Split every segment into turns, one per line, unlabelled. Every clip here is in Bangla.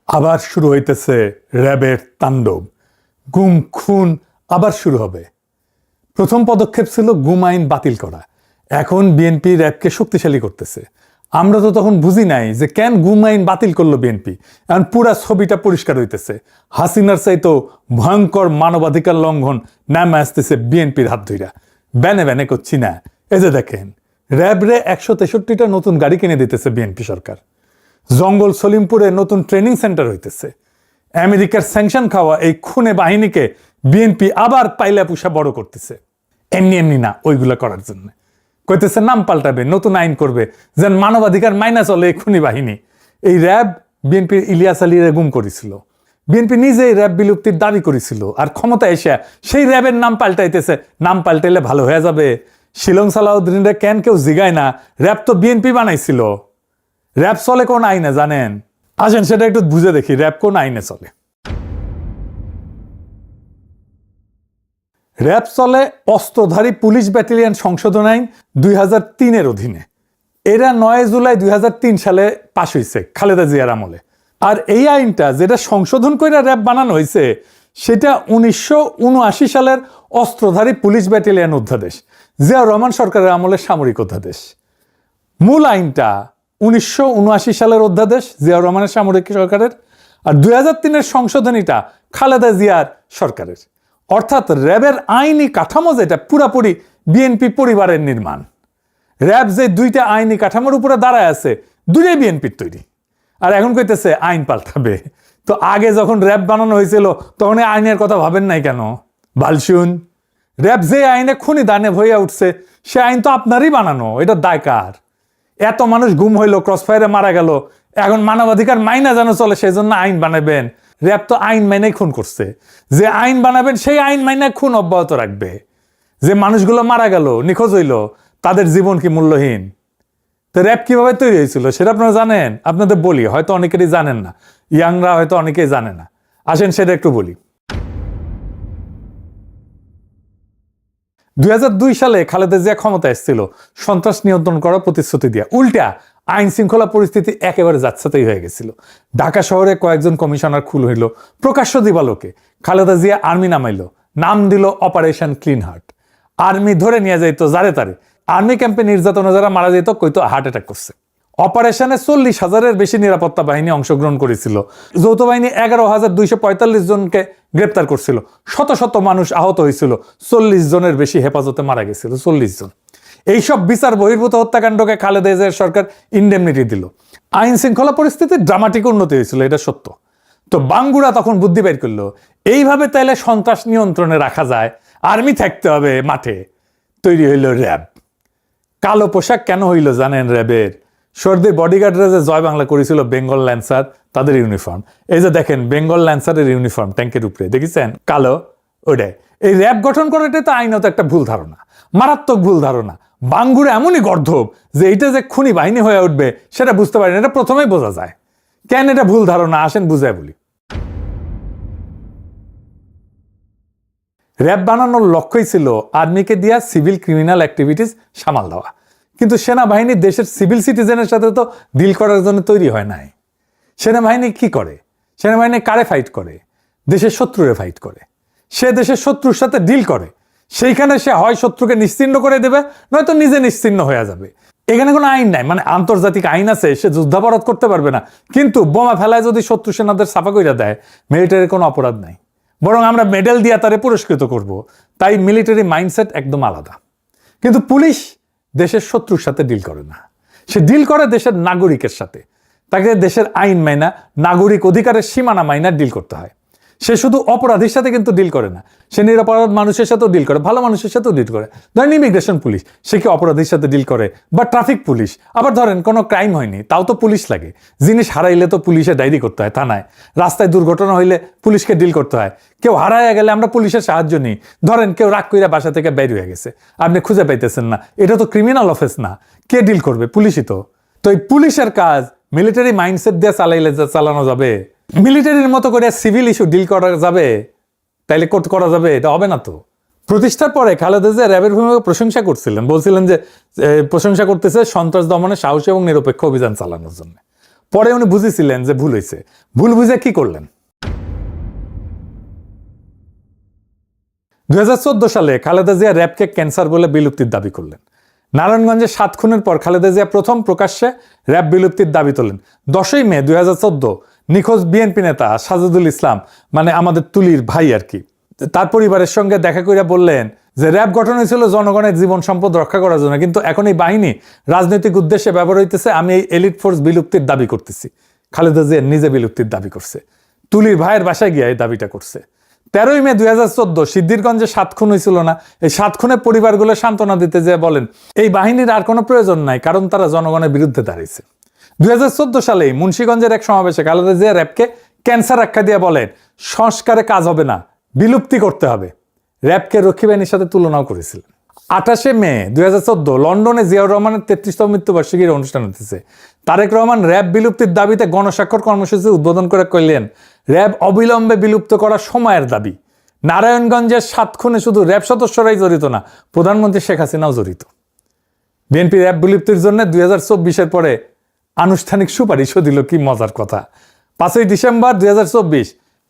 আবার শুরু হইতেছে র্যাবের তাণ্ডব। গুম খুন আবার শুরু হবে। প্রথম পদক্ষেপ ছিল গুম আইন বাতিল করা। এখন বিএনপি র্যাবকে শক্তিশালী করতেছে। আমরা তো তখন বুঝি নাই যে কেন গুম আইন বাতিল করলো বিএনপি। এখন পুরা ছবিটা পরিষ্কার হইতেছে। হাসিনার চাইতো ভয়ঙ্কর মানবাধিকার লঙ্ঘন নামে আসতেছে বিএনপির হাত ধইরা। ব্যানে ব্যানে করছি না। এই যে দেখেন, র্যাবরে 163টা নতুন গাড়ি কিনে দিতেছে বিএনপি সরকার। জঙ্গল সলিমপুরে নতুন ট্রেনিং সেন্টার হইতেছে। আমেরিকার স্যাংশন খাওয়া এই খুনে বাহিনীকে বিএনপি আবার পাইলা পুষা বড় করতেছে। এমনি এমনি না, ওইগুলা করার জন্য কইতেছে নাম পাল্টাবে, নতুন আইন করবে, যেন মানবাধিকার মাইনা চলে এই খুনি বাহিনী। এই র্যাব বিএনপির ইলিয়াস আলীরে গুম করেছিল। বিএনপি নিজেই র্যাব বিলুপ্তির দাবি করেছিল, আর ক্ষমতা এসে সেই র্যাবের নাম পাল্টাইতেছে। নাম পাল্টাইলে ভালো হয়ে যাবে? শিলং সালাউদ্দিনরে কেন কেউ জিগায় না? র্যাব তো বিএনপি বানাইছিল। র্যাব চলে কোন আইনে জানেন? আসেন সেটা একটু বুঝে দেখি, র্যাব কোন আইনে চলে। র্যাব চলে অস্ত্রধারী পুলিশ ব্যাটালিয়ন সংশোধন আইন 2003-এর অধীনে। এরা 9 জুলাই 2003 সালে পাশ হয়েছে খালেদা জিয়ার আমলে। আর এই আইনটা যেটা সংশোধন করে র্যাব বানানো হয়েছে, সেটা 1979 সালের অস্ত্রধারী পুলিশ ব্যাটালিয়ন অধ্যাদেশ, জিয়াউর রহমান সরকারের আমলের সামরিক অধ্যাদেশ। মূল আইনটা 1979 সালের অধ্যাদেশ, জিয়াউর রহমানের সামরিক সরকারের। আর 2003-এর সংশোধনীটা খালেদা জিয়ার সরকারের। অর্থাৎ র্যাবের আইনি কাঠামো যেটা পুরাপুরি বিএনপি পরিবারের নির্মাণ। র্যাব যে দুইটা আইনি কাঠামোর উপরে দাঁড়ায় আছে, দুইটাই বিএনপির তৈরি। আর এখন কইতেছে আইন পাল্টাবে। তো আগে যখন র্যাব বানানো হয়েছিল তখন এই আইনের কথা ভাবেন নাই কেন? বালশুন, র্যাব যে আইনে খুনি দানে ভইয়া উঠছে, সে আইন তো আপনারই বানানো। এটা দায় কার? এত মানুষ গুম হইলো, ক্রসফায়ারে মারা গেল, এখন মানবাধিকার মাইনা যেন চলে সেই জন্য আইন বানাবেন? র্যাব তো আইন মাইনাই খুন করছে। যে আইন বানাবেন সেই আইন মাইনাই খুন অব্যাহত রাখবে। যে মানুষগুলো মারা গেল, নিখোঁজ হইল, তাদের জীবন কি মূল্যহীন? তো র্যাব কিভাবে তৈরি হয়েছিল সেটা আপনারা জানেন? আপনাদের বলি, হয়তো অনেকেরই জানেন না, ইয়াংরা হয়তো অনেকেই জানে না। আসেন সেটা একটু বলি। 2002 সালে খালেদা জিয়া ক্ষমতা এসেছিল সন্ত্রাস নিয়ন্ত্রণ করার প্রতিশ্রুতি দিয়া। উল্টা আইন শৃঙ্খলা পরিস্থিতি একেবারে যাচ্ছেতাই হয়ে গেছিল। ঢাকা শহরে কয়েকজন কমিশনার খুন হইল। প্রকাশ্য দিবালোকে খালেদা জিয়া আর্মি নামাইল, নাম দিল অপারেশন ক্লিন হার্ট। আর্মি ধরে নিয়ে যাইতো যারে তারে। আর্মি ক্যাম্পে নির্যাতনে যারা মারা যেত কইতো হার্ট অ্যাটাক করছে। অপারেশনে 40,000-এর বেশি নিরাপত্তা বাহিনী অংশগ্রহণ করেছিল। যৌথ বাহিনী 11,245 জনকে গ্রেপ্তার করছিল। শত শত মানুষ আহত হয়েছিল। 40 জনের বেশি হেফাজতে মারা গেছিল। 40 জন। এইসব বিচার বহির্ভূত হত্যাকাণ্ডকে খালেদা জিয়ার সরকার ইন্ডেমনিটি দিল। আইন শৃঙ্খলা পরিস্থিতির ড্রামাটিক উন্নতি হয়েছিল, এটা সত্য। তো বাঙ্গুরা তখন বুদ্ধি বের করলো, এইভাবে তাইলে সন্ত্রাস নিয়ন্ত্রণে রাখা যায়, আর্মি থাকতে হবে মাঠে। তৈরি হইল র্যাব। কালো পোশাক কেন হইল জানেন র্যাবের? সর্দির বডিগার্ডরা যে জয় বাংলা করেছিল বেঙ্গল ল্যান্সার, তাদের ইউনিফর্ম। এই যে দেখেন বেঙ্গল ল্যান্সারের ইউনিফর্ম ট্যাঙ্কের উপরে দেখেছেন কালো, ওটাই। এই র্যাব গঠন করাটাই তো আইনত একটা ভুল ধারণা, মারাত্মক ভুল ধারণা। বাঙ্গুরে এমনই গর্ধব যে এইটা যে খুনি বাহিনী হয়ে উঠবে সেটা বুঝতে পারেন। এটা প্রথমেই বোঝা যায়। কেন এটা ভুল ধারণা আসেন বুঝায় বলি। র্যাব বানানোর লক্ষ্যই ছিল আর্মিকে দিয়া সিভিল ক্রিমিনাল অ্যাক্টিভিটিস সামাল দেওয়া। কিন্তু সেনাবাহিনী দেশের সিভিল সিটিজেনের সাথে তো ডিল করার জন্য তৈরি হয় নাই। সেনাবাহিনী কি করে? সেনাবাহিনী কারে ফাইট করে? দেশের শত্রুরে ফাইট করে। সে দেশের শত্রুর সাথে ডিল করে। সেইখানে সে হয় শত্রুকে নিশ্চিহ্ন করে দেবে, নয়তো নিজে নিশ্চিহ্ন হয়ে যাবে। এখানে কোনো আইন নাই, মানে আন্তর্জাতিক আইন আছে, সে যুদ্ধাপরাধ করতে পারবে না। কিন্তু বোমা ফেলায় যদি শত্রু সেনাদের সাফা কইরা দেয়, মিলিটারির কোনো অপরাধ নাই, বরং আমরা মেডেল দিয়ে তারে পুরস্কৃত করব। তাই মিলিটারি মাইন্ডসেট একদম আলাদা। কিন্তু পুলিশ দেশের শত্রুর সাথে ডিল করে না, সে ডিল করে দেশের নাগরিকের সাথে। তাকে দেশের আইন মাইনা, নাগরিক অধিকারের সীমানা মাইনা ডিল করতে হয়। সে শুধু অপরাধীর সাথে কিন্তু ডিল করে না, সে নিরপরাধ মানুষের সাথেও ডিল করে, ভালো মানুষের সাথেও ডিল করে। ধরেন ইমিগ্রেশন পুলিশ, সে কি অপরাধীর সাথে ডিল করে? বা ট্রাফিক পুলিশ। আবার ধরেন কোনো ক্রাইম হয়নি, তাও তো পুলিশ লাগে। জিনিস হারাইলে তো পুলিশে ডায়েরি করতে হয় থানায়। রাস্তায় দুর্ঘটনা হইলে পুলিশকে ডিল করতে হয়। কেউ হারাইয়া গেলে আমরা পুলিশের সাহায্য নিই। ধরেন কেউ রাগ কইরা বাসা থেকে বের হয়ে গেছে, আপনি খুঁজে পাইতেছেন না, এটা তো ক্রিমিনাল অফেন্স না, কে ডিল করবে? পুলিশই তো। তো এই পুলিশের কাজ মিলিটারি মাইন্ডসেট দিয়ে চালানো যাবে? মিলিটারির মতো করে সিভিল ইস্যু ডিল করা যাবে? তাইলে করা যাবে? এটা হবে না তো। প্রতিষ্ঠার পরে খালেদা জিয়া র্যাবের ভূমিকা প্রশংসা করছিলেন, বলছিলেন যে প্রশংসা করতেছে সন্ত্রাস দমনে সাহসী এবং নিরপেক্ষ অভিযান চালানোর জন্য। পরে উনি বুঝেছিলেন যে ভুল হয়েছে। ভুল বুঝে কি করলেন? 2014 সালে খালেদা জিয়া র্যাবকে ক্যান্সার বলে বিলুপ্তির দাবি করলেন। নারায়ণগঞ্জে 7 খুনের পর খালেদা জিয়া প্রথম প্রকাশ্যে র্যাব বিলুপ্তির দাবি তোলেন। 10ই মে 2014 নিখোঁজ বিএনপি নেতা সাজেদুল ইসলাম, মানে আমাদের তুলির ভাই আর কি, তার পরিবারের সঙ্গে দেখা করে বললেন যে র্যাব গঠন হয়েছিল জনগণের জীবন সম্পদ রক্ষা করার জন্য, কিন্তু এখন এই বাহিনী রাজনৈতিক উদ্দেশ্যে ব্যবহার হইতেছে। আমি এই এলিট ফোর্স বিলুপ্তির দাবি করতেছি। খালেদা জিয়া নিজে বিলুপ্তির দাবি করছে, তুলির ভাইয়ের বাসায় গিয়ে এই দাবিটা করছে। 13ই মে 2014 সিদ্ধিরগঞ্জে 7 খুন হয়েছিল না? এই 7 খুনের পরিবারগুলো সান্ত্বনা দিতে যেয়ে বলেন এই বাহিনীর আর কোনো প্রয়োজন নাই, কারণ তারা জনগণের বিরুদ্ধে দাঁড়িয়েছে। 2014 সালে মুন্সিগঞ্জের এক সমাবেশে খালেদা জিয়া র্যাবকে ক্যান্সার আখ্যা দিয়ে বলেন সংস্কারে কাজ হবে না, বিলুপ্তি করতে হবে। র্যাবকে রক্ষী বাহিনীর সাথে তুলনাও করেছিলেন। 28শে মে 2014 লন্ডনে জিয়াউর রহমানের 33তম মৃত্যুবার্ষিকীর অনুষ্ঠান হতেছে। তারেক রহমান র্যাব বিলুপ্তির দাবিতে গণস্বাক্ষর কর্মসূচি উদ্বোধন করে কইলেন র্যাব অবিলম্বে বিলুপ্ত করা সময়ের দাবি। নারায়ণগঞ্জের 7 খুনে শুধু র্যাব সদস্যরাই জড়িত না, প্রধানমন্ত্রী শেখ হাসিনাও জড়িত। বিএনপি র্যাব বিলুপ্তির জন্য 2024-এর পরে আনুষ্ঠানিক সুপারিশও দিল। কি মজার কথা! 5ই ডিসেম্বর 2024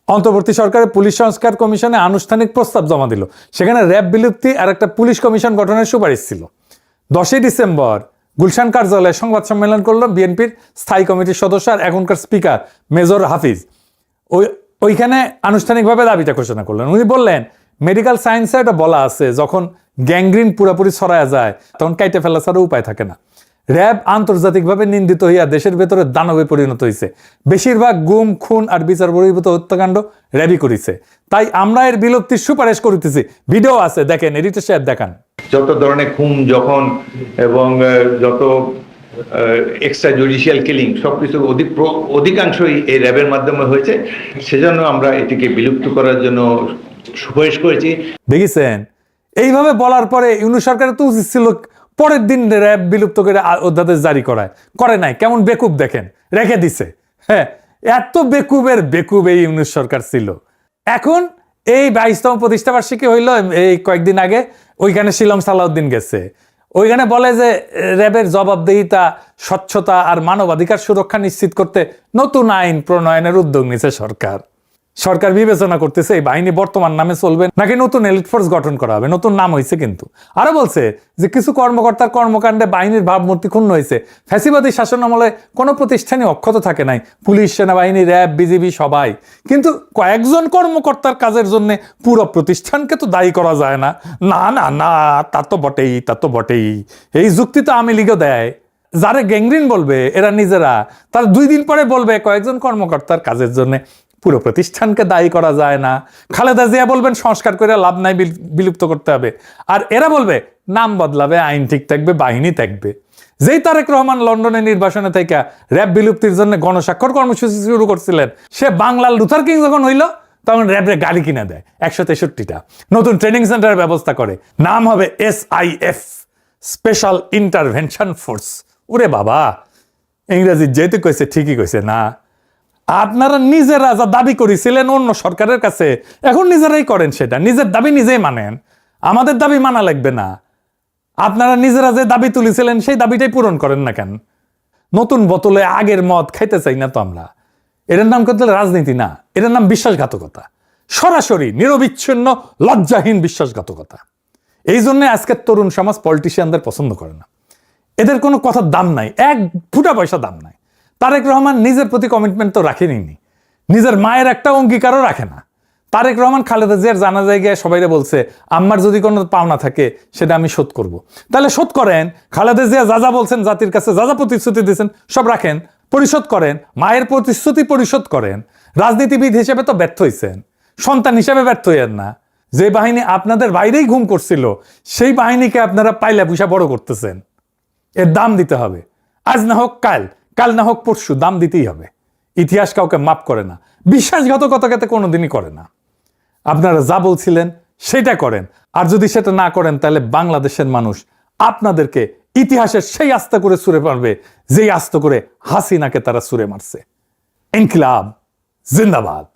অন্তর্বর্তী সরকারের পুলিশ সংস্কার কমিশনে আনুষ্ঠানিক প্রস্তাব জমা দিল। সেখানে র্যাব বিলুপ্তি আর একটা পুলিশ কমিশন গঠনের সুপারিশ ছিল। 10ই ডিসেম্বর গুলশান কার্যালয়ে সংবাদ সম্মেলন করল বিএনপির স্থায়ী কমিটির সদস্য আর এখনকার স্পিকার মেজর হাফিজ। ওইখানে আনুষ্ঠানিকভাবে দাবিটা ঘোষণা করলেন। উনি বললেন মেডিকেল সায়েন্সে এটা বলা আছে যখন গ্যাংগ্রিন পুরোপুরি ছড়ায় যায় তখন কাইটে ফেলা ছাড়া উপায় থাকে না। র্যাব আন্তর্জাতিকভাবে নিন্দিত হইয়া দেশের ভেতরে দানবে পরিণত হয়েছে। বেশিরভাগ গুম, খুন আর বিচার বহির্ভূত হত্যাকাণ্ড র্যাবই করেছে। তাই আমরা এর বিলুপ্তির সুপারিশ করিতেছি। ভিডিও আছে, দেখেন, এডিটর সাহেব দেখান।
যত ধরনের খুন যখন এবং যত এক্সট্রা জুডিশিয়াল কিলিং সবকিছু অধিকাংশই এই র্যাবের মাধ্যমে হয়েছে। সেজন্য আমরা এটিকে বিলুপ্ত করার জন্য সুপারিশ করেছি।
দেখেছেন, এইভাবে বলার পরে ইউনূস সরকারের তো উচিত ছিল পরের দিন র্যাব বিলুপ্ত করে অধ্যাদেশ জারি করে নাই। কেমন বেকুব দেখেন, রেখে দিছে। হ্যাঁ, এত বেকুবের বেকুব এই ইউনূস সরকার ছিল। এখন এই 22তম প্রতিষ্ঠাবার্ষিকী হইল এই কয়েকদিন আগে, ওইখানে শিলং সালাউদ্দিন গেছে। ওইখানে বলে যে র্যাবের জবাবদিহিতা, স্বচ্ছতা আর মানবাধিকার সুরক্ষা নিশ্চিত করতে নতুন আইন প্রণয়নের উদ্যোগ নিয়েছে সরকার। সরকার বিবেচনা করতেছে এই বাহিনী বর্তমান নামে চলবে নাকি নতুন এলিট ফোর্স গঠন করা হবে। নতুন নাম হয়েছে কিন্তু। আরো বলছে যে কিছু কর্মকর্তার কর্মকাণ্ডে বাহিনীর ভাবমূর্তি ক্ষুণ্ণ হয়েছে। ফ্যাসিবাদী শাসন আমলে কোনো প্রতিষ্ঠানই অক্ষত থাকে নাই, পুলিশ, সেনাবাহিনী, র্যাব, বিজিবি সবাই। কিন্তু কয়েকজন কর্মকর্তার কাজের জন্য পুরো প্রতিষ্ঠানকে তো দায়ী করা যায় না। না না না, তা তো বটেই। এই যুক্তি তো আওয়ামী লীগও দেয়। যারা গ্যাংগ্রিন বলবে এরা নিজেরা, তার 2 দিন পরে বলবে কয়েকজন কর্মকর্তার কাজের জন্য পুরো প্রতিষ্ঠানকে দায়ী করা যায় না। খালেদা জিয়া বলবেন সংস্কার করে লাভ নাই, বিলুপ্ত করতে হবে। আর এরা বলবে নাম বদলাবে, আইন ঠিক থাকবে, বাহিনী থাকবে। যেই তারেক রহমান লন্ডনের নির্বাসনে থেকে র্যাব বিলুপ্তির জন্য গণস্বাক্ষর কর্মসূচি শুরু করছিলেন, সে বাংলার লুথার কিং যখন হইল তখন র্যাবের গাড়ি কিনে দেয় 163টা, নতুন ট্রেনিং সেন্টারের ব্যবস্থা করে। নাম হবে SIF, স্পেশাল ইন্টারভেনশন ফোর্স। ওরে বাবা, ইংরেজি যেহেতু কইছে ঠিকই কইছে না। আপনারা নিজেরা যা দাবি করেছিলেন অন্য সরকারের কাছে, এখন নিজেরাই করেন সেটা। নিজের দাবি নিজেই মানেন, আমাদের দাবি মানা লাগবে না। আপনারা নিজেরা যে দাবি তুলেছিলেন সেই দাবিটাই পূরণ করেন না কেন? নতুন বোতলে আগের মদ খাইতে চাই না তো আমরা। এটার নাম করতে রাজনীতি না, এটার নাম বিশ্বাসঘাতকতা। সরাসরি নিরবিচ্ছিন্ন লজ্জাহীন বিশ্বাসঘাতকতা। এই জন্য আজকের তরুণ সমাজ পলিটিশিয়ানদের পছন্দ করে না। এদের কোনো কথার দাম নাই, 1 ফুটা পয়সা দাম নাই। তারেক রহমান নিজের প্রতি কমিটমেন্ট তো রাখেনি, নিজের মায়ের একটা অঙ্গীকারও রাখে না। তারেক রহমান খালেদা জিয়ার জানাজায় গিয়ে সবাইরে বলছে আম্মার যদি কোনো পাওনা থাকে সেটা আমি শোধ করব। তাহলে শোধ করেন। খালেদা জিয়া যা বলছেন, জাতির কাছে যা প্রতিশ্রুতি দিয়েছেন সব রাখেন, পরিশোধ করেন। মায়ের প্রতিশ্রুতি পরিশোধ করেন। রাজনীতিবিদ হিসেবে তো ব্যর্থ হয়েছেন, সন্তান হিসেবে ব্যর্থ হইয়েন না। যে বাহিনী আপনাদের বাইরেই ঘুম করছিল সেই বাহিনীকে আপনারা পাইলা পুষা বড় করতেছেন। এর দাম দিতে হবে। আজ না হোক কাল না হোক পরশু, দাম দিতেই হবে। ইতিহাস কাউকে মাপ করে না, বিশ্বাসঘাতকতাকে কোনোদিনই করে না। আপনারা যা বলছিলেন সেটা করেন, আর যদি সেটা না করেন তাহলে বাংলাদেশের মানুষ আপনাদেরকে ইতিহাসের সেই আস্তে করে ছুঁড়ে মারবে যেই আস্তে করে হাসিনাকে তারা ছুঁড়ে মারছে। ইনকিলাব জিন্দাবাদ।